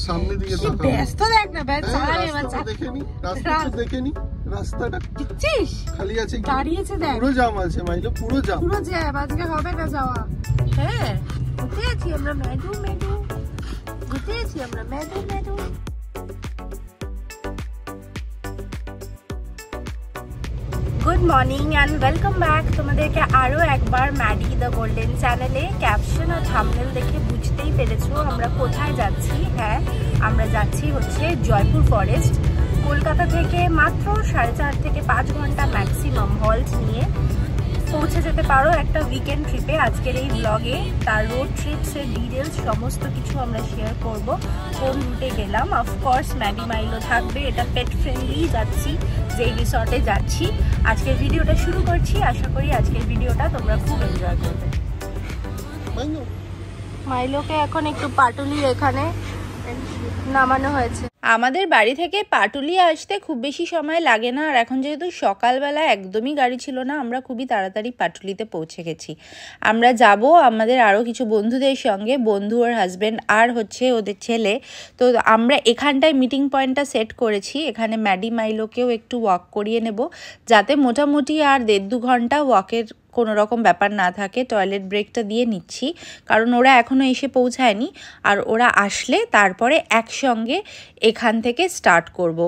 সামনে দিকে তাকাও। ব্যস্ত দেখ না, রাস্তা দেখেনি রাস্তাটা দিচ্ছিস খালি আছে, দাঁড়িয়েছে দেখ, পুরো জাম আছে মাইলো, পুরো জ্যাম আজকে হবে না যাওয়া। হ্যাঁ ঘুরতে আছি আমরা, ঘুরতে আছি আমরা। Good morning and welcome back তোমাদেরকে আরও একবার ম্যাডি দ্য গোল্ডেন চ্যানেলে। ক্যাপশন আর থাম্বনেল দেখে বুঝতেই পেরেছো আমরা কোথায় যাচ্ছি। হ্যাঁ, আমরা যাচ্ছি হচ্ছে জয়পুর ফরেস্ট। কলকাতা থেকে মাত্র 4.5 থেকে 5 ঘন্টা ম্যাক্সিমাম হল্ট নিয়ে পৌঁছে যেতে পারো একটা উইকেন্ড ট্রিপে। আজকের এই ব্লগে তার রোড ট্রিপসের ডিটেলস সমস্ত কিছু আমরা শেয়ার করব। কোন রুটে গেলাম, অফকোর্স ম্যাডি মাইলো থাকবে। এটা পেট ফ্রেন্ডলি যাচ্ছি, যেই রিসর্টে যাচ্ছি। আজকের ভিডিওটা শুরু করছি, আশা করি আজকের ভিডিওটা তোমরা খুব এনজয় করবে। মাইলোকে এখন একটু পাটুলির এখানে নামানো হয়েছে। আমাদের বাড়ি থেকে পাটুলি আসতে খুব বেশি সময় লাগে না, আর এখন যেহেতু সকালবেলা একদমই গাড়ি ছিল না, আমরা খুবই তাড়াতাড়ি পাটুলিতে পৌঁছে গেছি। আমরা যাব আমাদের আরও কিছু বন্ধুদের সঙ্গে, বন্ধু ওর হাজব্যান্ড আর হচ্ছে ওদের ছেলে। তো আমরা এখানটায় মিটিং পয়েন্টটা সেট করেছি, এখানে ম্যাডি মাইলোকেও একটু ওয়াক করিয়ে নেব, যাতে মোটামুটি আর 1.5-2 ঘন্টা ওয়াকের কোনো রকম ব্যাপার না থাকে। টয়লেট ব্রেকটা দিয়ে নিচ্ছি, কারণ ওরা এখনও এসে পৌঁছায়নি, আর ওরা আসলে তারপরে একসঙ্গে এখান থেকে স্টার্ট করব।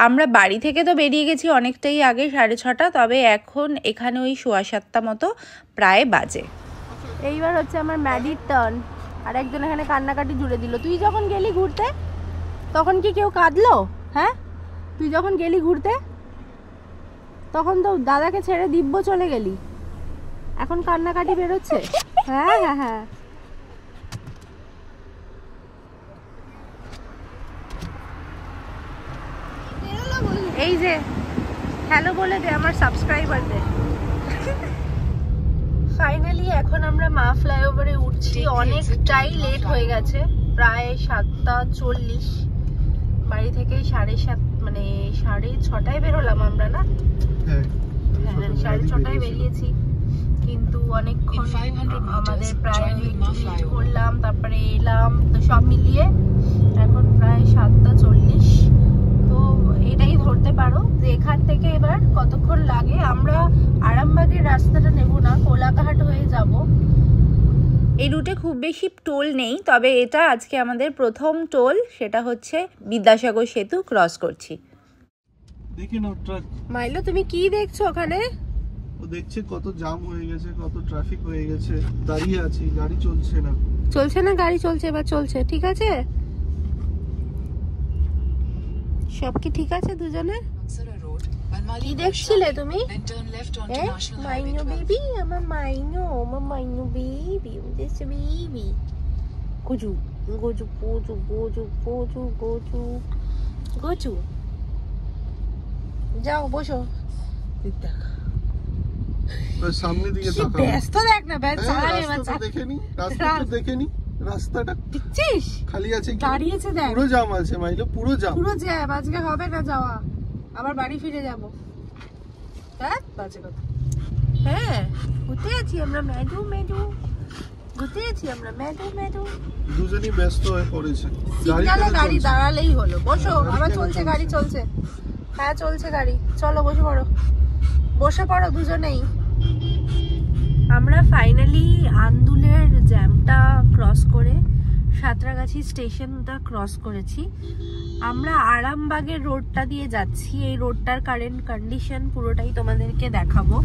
আমরা বাড়ি থেকে তো বেরিয়ে গেছি অনেকটাই আগে, 6:30, তবে এখন এখানে ওই 7:15 মতো প্রায় বাজে। এইবার হচ্ছে আমার ম্যাডির টার্ন, আর একজন এখানে কান্নাকাটি জুড়ে দিল। তুই যখন গেলি ঘুরতে তখন কি কেউ কাঁদলো? হ্যাঁ, তুই যখন গেলি ঘুরতে তখন তো দাদাকে ছেড়ে দিব্য চলে গেলি, এখন কান্নাকাটি বেরোচ্ছে। হ্যাঁ হ্যাঁ হ্যাঁ, এই যে হ্যালো বলে দে আমার সাবস্ক্রাইবারদের। ফাইনালি এখন আমরা মা ফ্লাইওভারে উঠছি, অনেকটাই লেট হয়ে গেছে, প্রায় 7:40। বাড়ি থেকে 7:30 মানে 6:30 বেরোলাম আমরা, না? হ্যাঁ, 6:30 বেরিয়েছি, কিন্তু অনেকক্ষণ আমাদের প্রায় করলাম, তারপরে এলাম, তো সব মিলিয়ে এখন প্রায় 7:40। তো এটাই ধরতে পারো যে এখান থেকে এবার কতক্ষণ লাগে। আমরা আরামবাগের রাস্তাটা নেব না, কোলাঘাট হয়ে যাব। এই রুটে খুব বেশি টোল নেই, তবে এটা আজকে আমাদের প্রথম টোল, সেটা হচ্ছে বিদ্যাসাগর সেতু ক্রস করছি। দেখি না ট্রাক। মাইলো তুমি কি দেখছো ওখানে? ও দেখছে কত জাম হয়ে গেছে, কত ট্রাফিক হয়ে গেছে, দাঁড়িয়ে আছি, গাড়ি চলছে না। চলছে না, গাড়ি চলছে, এবার চলছে, ঠিক আছে? সব কি ঠিক আছে দুজনে? কি দেখছিলে তুমি? মাইনো বেবি, আমার মাইনো baby, this baby Gaju Gaju Gaju Gaju Gaju Gaju Gaju. যাও বসো, দেখ সামনে দিকে তাকাও। ব্যস্ত দেখ না, রাস্তা দেখেনি রাস্তাটা দিচ্ছিস খালি আছে, দাঁড়িয়েছে দেখ, পুরো জাম আছে মাইলো, পুরো জ্যাম আজকে হবে না যাওয়া, আবার বাড়ি ফিরে যাব। বাজে কথা। হ্যাঁ, ঘুরতে আছি আমরা, ঘুরতে আছি আমরা, দুজনই ব্যস্ত হয়ে পড়েছে। গাড়ি দাঁড়ালেই হলো, বসো, আবার চলছে গাড়ি, চলছে। হ্যাঁ চলছে গাড়ি, চলো বসে পড়ো দুজনেই। আমরা ফাইনালি আন্দুলের জ্যামটা ক্রস করে সাঁতরাগাছি স্টেশনটা ক্রস করেছি। আমরা আরামবাগের রোডটা দিয়ে যাচ্ছি, এই রোডটার কারেন্ট কন্ডিশন পুরোটাই তোমাদেরকে দেখাবো।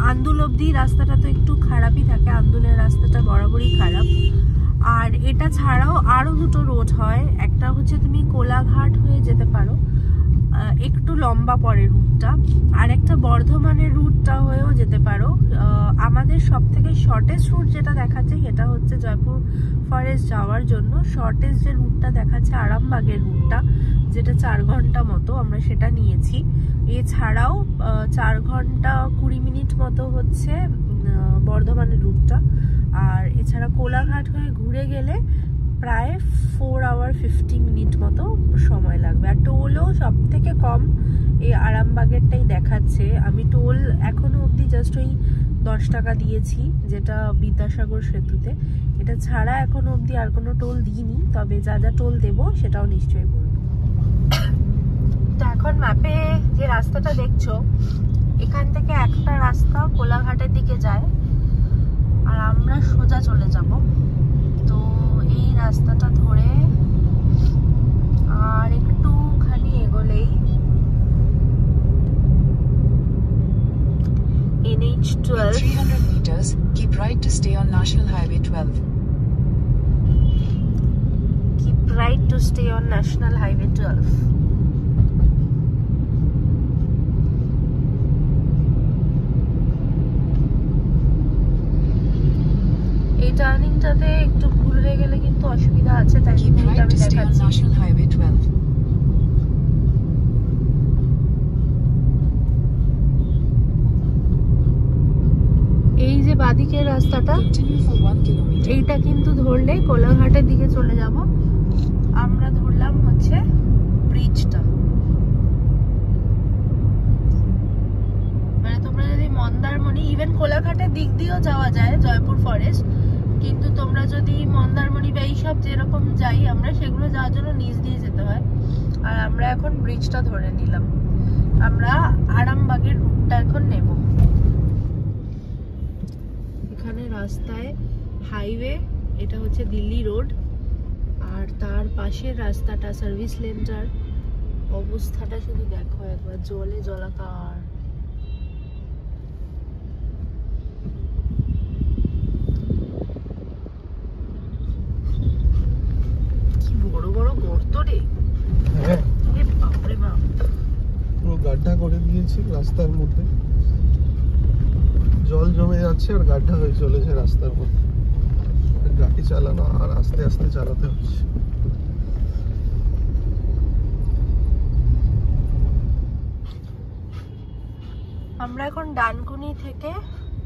আন্দুল অবধি রাস্তাটা তো একটু খারাপই থাকে, আন্দুলের রাস্তাটা বরাবরই খারাপ। আর এটা ছাড়াও আরও 2টো রোড হয়, একটা হচ্ছে তুমি কোলাঘাট হয়ে যেতে পারো, একটু লম্বা পড়ে রুটটা, আর একটা বর্ধমানের রুটটা হয়েও যেতে পারো। আমাদের সব থেকে শর্টেস্ট রুট যেটা দেখাচ্ছে সেটা হচ্ছে জয়পুর ফরেস্ট যাওয়ার জন্য। শর্টেস্ট যে রুটটা দেখাচ্ছে আরামবাগের রুটটা, যেটা 4 ঘন্টা মতো, আমরা সেটা নিয়েছি। এছাড়াও 4 ঘন্টা 20 মিনিট মতো হচ্ছে বর্ধমানের রুটটা, আর এছাড়া কোলাঘাট হয়ে ঘুরে গেলে প্রায় 4 আওয়ার 50 মিনিট মতো সময় লাগবে। আর টোলও সব থেকে কম এই আরামবাগেরটাই দেখাচ্ছে। আমি টোল এখনো অবধি জাস্ট ওই 10 টাকা দিয়েছি, যেটা বিদ্যাসাগর সেতুতে। এটা ছাড়া এখনো অবধি আর কোনো টোল দিইনি, তবে যা যা টোল দেবো সেটাও নিশ্চয়ই বলবো। তো এখন ম্যাপে যে রাস্তাটা দেখছো, এখান থেকে একটা রাস্তা কোলাঘাটের দিকে যায়, আর আমরা সোজা চলে যাব। তো এই রাস্তাটা ধরে আর একটুখানি এগোলেই NH12. 300 meters, keep right to stay on National Highway 12. Keep right to stay on National Highway 12. এই টার্নিংটাতে একটু ভুল হয়ে গেলে কিন্তু অসুবিধা আছে, তাই Keep right to stay on National Highway 12. এই যে বাদিকের রাস্তাটা, এইটা কিন্তু ধরলে কোলাঘাটের দিকে চলে যাব। আমরা ধরলাম হচ্ছে ব্রিজটা। মানে তোমরা যদি মন্দারমণি, ইভেন কোলাঘাটের দিক দিয়েও যাওয়া যায়, জয়পুর ফরেস্ট, কিন্তু তোমরা যদি মন্দারমণি বা এইসব যেরকম যাই আমরা, সেগুলো যাওয়ার জন্য নিচ দিয়ে যেতে হয়। আর আমরা এখন ব্রিজটা ধরে নিলাম। আমরা আরামবাগের রুটটা এখন নেব। এখানে রাস্তায় হাইওয়ে, এটা হচ্ছে দিল্লি রোড, আর তার পাশের রাস্তাটা সার্ভিস লেনটার অবস্থাটা শুধু দেখো একবার, জলে জলাকার। কি বড় বড় গর্ত রে! হ্যাঁ, বাপরে বাপ, পুরো গাড্ডা করে দিয়েছে রাস্তার মধ্যে, জল জমে যাচ্ছে আর গাড্ডা হয়ে চলেছে রাস্তার মধ্যে। গাড়ি চালানো আর আস্তে আস্তে চালাতে হচ্ছে। আমরা এখন ডানকুনি থেকে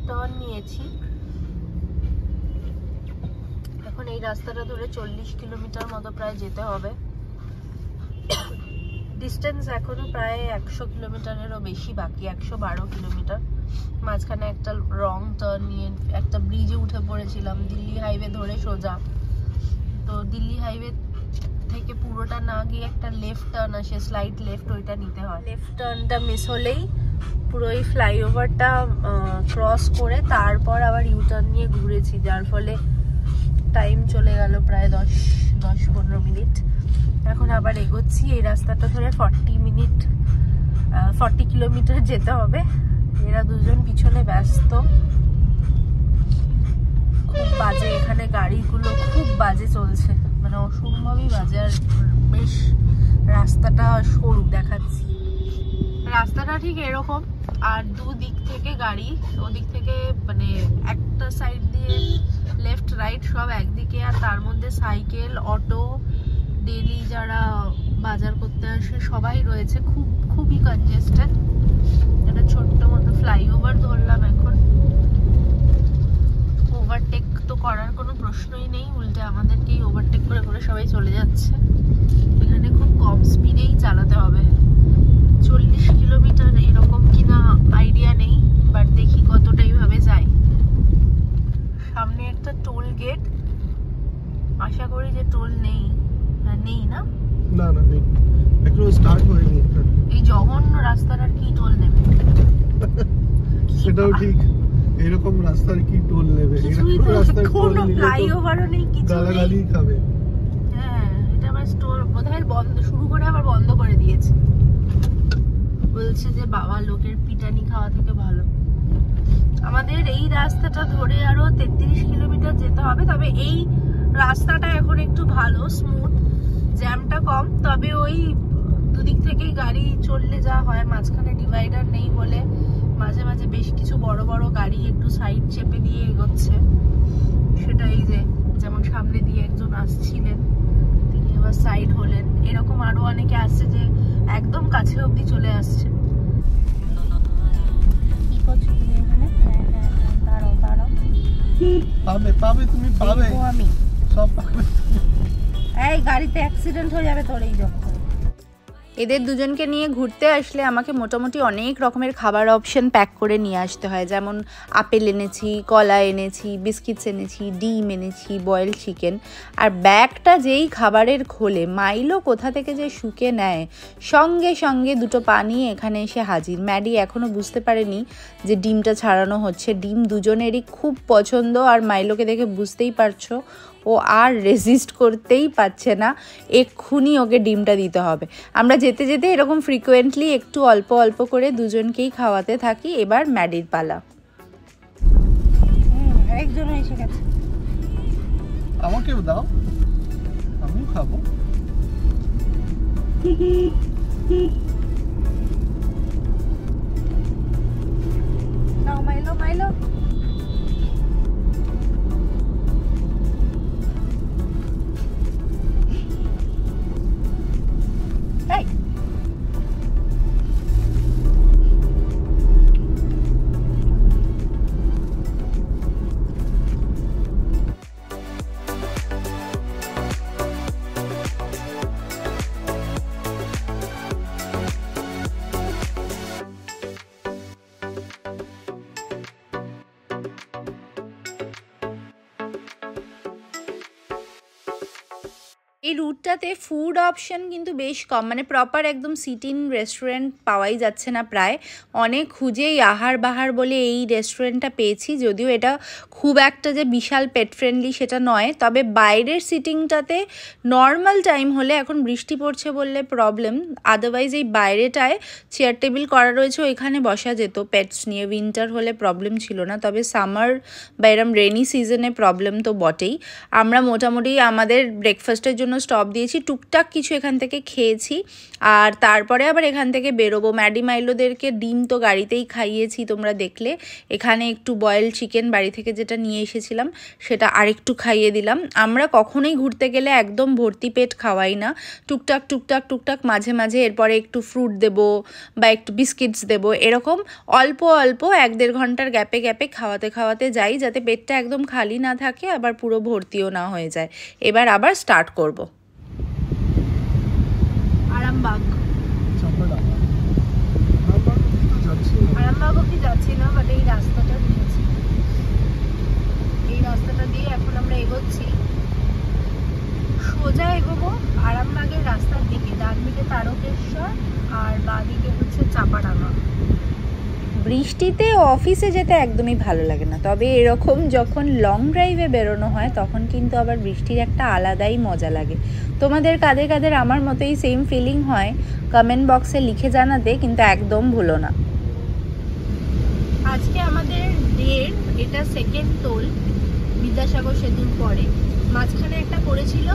টার্ন নিয়েছি। এখন এই রাস্তাটা ধরে 40 কিলোমিটার মতো প্রায় যেতে হবে। ডিস্টেন্স এখনো প্রায় 100 কিলোমিটারেরও বেশি বাকি, 112 কিলোমিটার। মাঝখানে একটা রং টার্ন নিয়ে একটা ব্রিজে উঠে পড়েছিলাম, দিল্লি হাইওয়ে ধরে সোজা। তো দিল্লি হাইওয়ে থেকে পুরোটা না গিয়ে একটা লেফট টার্ন আসে, স্লাইড লেফট, ওইটা নিতে হয়। লেফট টার্নটা মিস হলেই পুরো এই ফ্লাইওভারটা ক্রস করে তারপর আবার ইউ টার্ন নিয়ে ঘুরেছি, যার ফলে টাইম চলে গেল প্রায় 10-15 মিনিট। এখন আবার এগোচ্ছি এই রাস্তাটা ধরে 40 কিলোমিটার যেতে হবে। এরা দুজন পিছনে ব্যস্ত, খুব বাজে এখানে গাড়িগুলো, খুব বাজে চলছে, মানে অসম্ভবই বাজে। আর বেশ রাস্তাটা সরু দেখাচ্ছি, রাস্তাটা ঠিক এরকম, আর দুদিক থেকে গাড়ি, ওদিক থেকে মানে একটা সাইড দিয়ে লেফট রাইট সব একদিকে, আর তার মধ্যে সাইকেল, অটো, ডেলি যারা বাজার করতে আসে সবাই রয়েছে। খুবই কনজেস্টেড। একটা ছোট্ট মতো ফ্লাইওভার ধরলাম এখন। ওভারটেক তো করার কোনো প্রশ্নই নেই, উল্টে আমাদেরকেই ওভারটেক করে করে সবাই চলে যাচ্ছে। এখানে খুব কম স্পিডেই চালাতে হবে। 40 কিলোমিটার এরকম কিনা আইডিয়া নেই, বাট দেখি কতটা এইভাবে যায়। সামনে একটা টোল গেট, আশা করি যে টোল নেই। নেই না? না না, নেই, এখনো স্টার্ট হয়নি। এই জঘন্য রাস্তাটার কি টোল নেবে? সেটাও ঠিক, এরকম রাস্তার কি টোল নেবে? কিছুই তো, কোনো ফ্লাইওভারও নেই, কিছু নেই, গালাগালি খাবে। হ্যাঁ, এটা আবার স্টোর বোধহয় বন্ধ, শুরু করে আবার বন্ধ করে দিয়েছে। বলছে যে বাবা, লোকের পিটানি খাওয়া থেকে ভালো। আমাদের এই রাস্তাটা ধরে আরো 33 কিলোমিটার যেতে হবে। তবে এই রাস্তাটা এখন একটু ভালো, স্মুথ, জ্যামটা কম। তবে ওই দুদিক থেকেই গাড়ি চললে যা হয়, মাঝখানে ডিভাইডার নেই বলে মাঝে মাঝে বেশ কিছু বড় বড় গাড়ি একটু সাইড চেপে দিয়ে এগোচ্ছে। সেটা এই যে যেমন সামনে দিয়ে একজন আসছিলেন, তিনি এবার সাইড হলেন। এরকম আরো অনেকে আসছে যে একদম কাছে অবধি চলে আসছে। কি করছো তুমি এখানে? দাঁড়াও দাঁড়াও, পাবে তুমি, পাবে আমি সব পাবে। এই গাড়িতে অ্যাক্সিডেন্ট হয়ে যাবে তোর এই যখন। এদের দুজনকে নিয়ে ঘুরতে আসলে আমাকে মোটামুটি অনেক রকমের খাবার অপশন প্যাক করে নিয়ে আসতে হয়, যেমন আপেল এনেছি, কলা এনেছি, বিস্কিটস এনেছি, ডিম এনেছি, বয়েল চিকেন। আর ব্যাগটা যেই খাবারের খোলে, মাইলো কোথা থেকে যে শুকে নেয়, সঙ্গে সঙ্গে দুটো পানি এখানে এসে হাজির। ম্যাডি এখনও বুঝতে পারেনি যে ডিমটা ছাড়ানো হচ্ছে। ডিম দুজনেরই খুব পছন্দ, আর মাইলোকে দেখে বুঝতেই পারছো ও আর রেজিস্ট করতেই পারছে না, এক্ষুনি ওকে ডিমটা দিতে হবে। আমরা যেতে যেতে এরকম ফ্রিকোয়েন্টলি একটু অল্প অল্প করে দুজনকেই খাওয়াতে থাকি। এবার ম্যাডির পালা। আরেকজন এসে গেছে। আমাকেও দাও, আমিও খাবো। নাও মাইলো, মাইলো। এই রুটটাতে ফুড অপশন কিন্তু বেশ কম, মানে প্রপার একদম সিট ইন রেস্টুরেন্ট পাওয়াই যাচ্ছে না প্রায়। অনেক খুঁজেই আহার বাহার বলে এই রেস্টুরেন্টটা পেয়েছি, যদিও এটা খুব একটা যে বিশাল পেট ফ্রেন্ডলি সেটা নয়। তবে বাইরের সিটিংটাতে নর্মাল টাইম হলে, এখন বৃষ্টি পড়ছে বললে প্রবলেম, আদারওয়াইজ এই বাইরেটায় চেয়ার টেবিল করা রয়েছে, ওইখানে বসা যেত পেটস নিয়ে। উইন্টার হলে প্রবলেম ছিল না, তবে সামার বা এরম রেনি সিজনে প্রবলেম তো বটেই। আমরা মোটামুটি আমাদের ব্রেকফাস্টের জন্য স্টপ দিয়েছি, টুকটাক কিছু এখান থেকে খেয়েছি, আর তারপরে আবার এখান থেকে বেরোবো। ম্যাডি মাইলোদেরকে ডিম তো গাড়িতেই খাইয়েছি, তোমরা দেখলে। এখানে একটু বয়েল চিকেন বাড়ি থেকে যেটা নিয়ে এসেছিলাম সেটা আরেকটু খাইয়ে দিলাম। আমরা কখনোই ঘুরতে গেলে একদম ভর্তি পেট খাওয়াই না, টুকটাক টুকটাক টুকটাক মাঝে মাঝে এরপরে একটু ফ্রুট দেবো বা একটু বিস্কিটস দেবো, এরকম অল্প অল্প 1-1.5 ঘন্টার গ্যাপে গ্যাপে খাওয়াতে খাওয়াতে যাই, যাতে পেটটা একদম খালি না থাকে, আবার পুরো ভর্তিও না হয়ে যায়। এবার আবার স্টার্ট করব। আরামবাগ, আরামবাগ অব্দি যাচ্ছি না, বাট এই রাস্তাটা দিয়েছি, এই রাস্তাটা দিয়ে এখন আমরা এগোচ্ছি। সোজা এগোবো আরামবাগের রাস্তার দিকে, ডান দিকে তারকেশ্বর আর বাঁ দিকে হচ্ছে চাপাডাঙ্গা। বৃষ্টিতে অফিসে যেতে একদমই ভালো লাগে না, তবে এরকম যখন লং ড্রাইভে বেরোনো হয় তখন কিন্তু আবার বৃষ্টির একটা আলাদাই মজা লাগে। তোমাদের কাদের কাদের আমার মতোই সেম ফিলিং হয় কমেন্ট বক্সে লিখে জানাতে কিন্তু একদম ভুলো না। আজকে আমাদের ডের এটা সেকেন্ড টোল, বিদ্যাসাগর সেতুর পরে। মাঝখানে একটা করেছিল,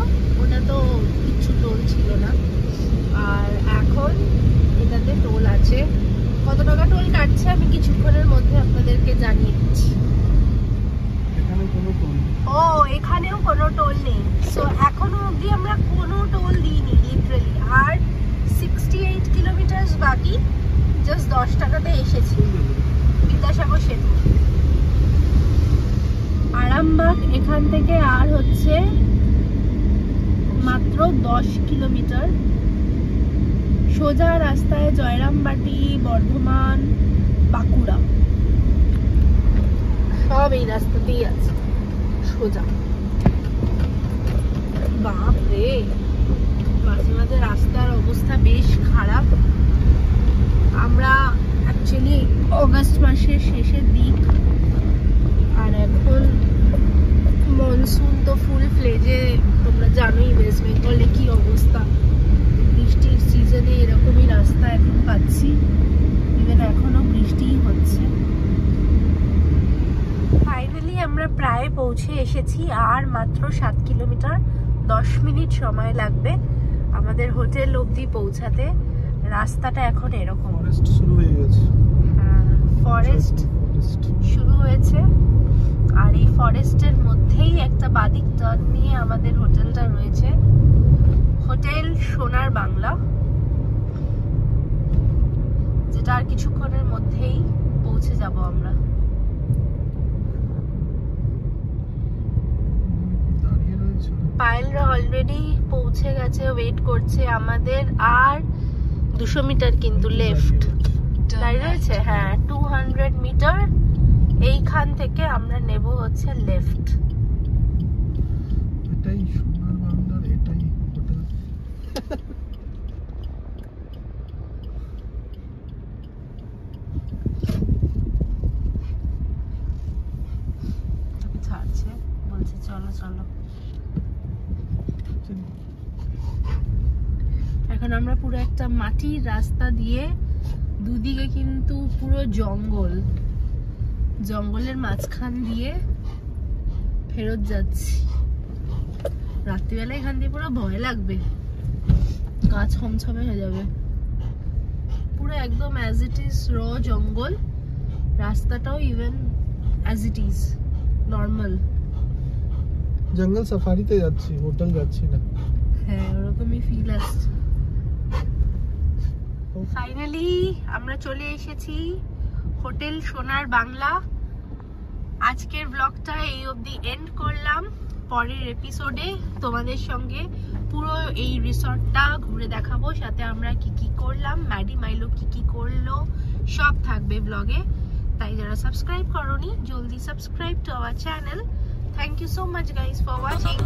ওটা তো কিচ্ছু টোল ছিল না, আর এখন এটাতে টোল আছে। কত টাকা টোল কাটছে আমি কিছুক্ষণের মধ্যে আপনাদেরকে জানিয়ে দিচ্ছি। ও, এখানেও কোনো টোল নেই। সো এখনো অবধি আমরা কোনো টোল দিইনি লিটারালি। আর 68 কিলোমিটার বাকি, জাস্ট 10 টাকাতে এসেছি বিদ্যাসাগর সেতু। আরামবাগ এখান থেকে আর হচ্ছে মাত্র 10 কিলোমিটার। সোজা রাস্তায় জয়রামবাটি, বর্ধমান, বাঁকুড়া সব এই রাস্তাতেই আছে সোজা। বাপরে, মাঝে মাঝে রাস্তার অবস্থা বেশ খারাপ। আমরা অ্যাকচুয়ালি অগাস্ট মাসের শেষের দিক, আর এখন মনসুন তো ফুল ফ্লেজে। তোমরা জানোই ওয়েস্ট বেঙ্গলে কি অবস্থা, বৃষ্টির সিজনে এরকমই রাস্তা এখন পাচ্ছি। ইভেন এখনো বৃষ্টিই হচ্ছে। ফাইনালি আমরা প্রায় পৌঁছে এসেছি, আর মাত্র 7 কিলোমিটার, 10 মিনিট সময় লাগবে আমাদের হোটেল অবধি পৌঁছাতে। রাস্তাটা এখন এরকম, ফরেস্ট শুরু হয়ে গেছে। ফরেস্ট শুরু হয়েছে, আর এই ফরেস্টের মধ্যেই একটা বাদিক টার্ন নিয়ে আমাদের হোটেলটা রয়েছে, হোটেল সোনার বাংলা, যেটা আর কিছুক্ষণের মধ্যেই পৌঁছে যাব আমরা। পায়েলরা অলরেডি পৌঁছে গেছে, ওয়েট করছে আমাদের। আর 200 মিটার কিন্তু লেফট দাঁড়িয়ে রয়েছে। হ্যাঁ 200 মিটার এইখান থেকে আমরা নেব হচ্ছে লেফট। এটাই সোনার বাংলার, এটাই হোটেল। ছাড়ছে, বলছে চলো চলো। এখন আমরা পুরো একটা মাটির রাস্তা দিয়ে, দুদিকে কিন্তু পুরো জঙ্গল, জঙ্গলের মাঝখান দিয়ে ফেরত যাচ্ছি। রাত্রিবেলা এখান দিয়ে পুরো ভয় লাগবে, গা ছমছমে হয়ে যাবে। পুরো একদম অ্যাজ ইট ইজ র জঙ্গল, রাস্তাটাও even as it is normal. জঙ্গল সাফারিতে যাচ্ছি, হোটেল যাচ্ছি না। হ্যাঁ ওরকমই ফিল আসছে। ফাইনালি আমরা চলে এসেছি হোটেল সোনার বাংলা। আজকের ব্লগটা এই অবধি এন্ড করলাম। পরের এপিসোডে তোমাদের সঙ্গে পুরো এই রিসর্টটা ঘুরে দেখাবো, সাথে আমরা কি কি করলাম, ম্যাডি মাইলো কি কি করলো, সব থাকবে ব্লগে। তাই যারা সাবস্ক্রাইব করোনি, জলদি subscribe to our channel. Thank you so much guys for watching.